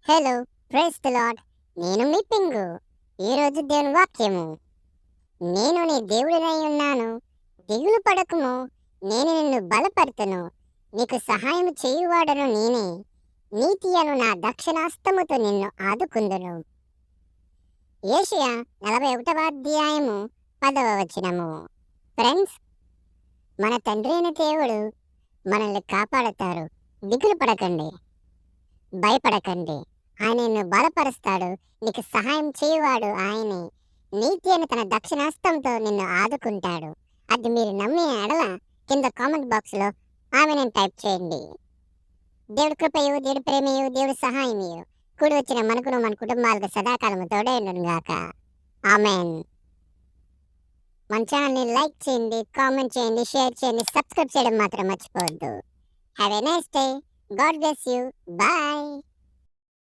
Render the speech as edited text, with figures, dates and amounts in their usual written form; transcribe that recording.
Hello, praise the lord. నేను మీ పింగు. ఈరోజు దేవుని వాక్యము. నేను నీ దేవుడినై ఉన్నాను, దిగులు పడకుము, నేను నిన్ను బలపరుతును, నీకు సహాయం చేయువాడను నేనే, నీతి అను నా దక్షిణాస్తముతో నిన్ను ఆదుకుందును. యెషయా 41వ అధ్యాయము 10వ వచనము. ఫ్రెండ్స్, మన తండ్రి అయిన దేవుడు మనల్ని కాపాడతారు. దిగులు పడకండి, భయపడకండి. ఆయన నిన్ను బలపరుస్తాడు, నీకు సహాయం చేయువాడు ఆయనే. నీతి అని తన దక్షిణాస్తంతో నిన్ను ఆదుకుంటాడు. అది మీరు నమ్మిన ఎడల కింద కామెంట్ బాక్స్లో ఆమెను టైప్ చేయండి. దేవుడి కృపయు, దేవుడి ప్రేమయు, దేవుడి సహాయమయు కూడి వచ్చిన మనకును మన కుటుంబాలకు సదాకాలము తోడే ఉండును గాక. ఆమెన్. మన ఛానల్ని లైక్ చేయండి, కామెంట్ చేయండి, షేర్ చేయండి, సబ్స్క్రైబ్ చేయడం మాత్రం మర్చిపోవద్దు. Have a nice day. God bless you. Bye.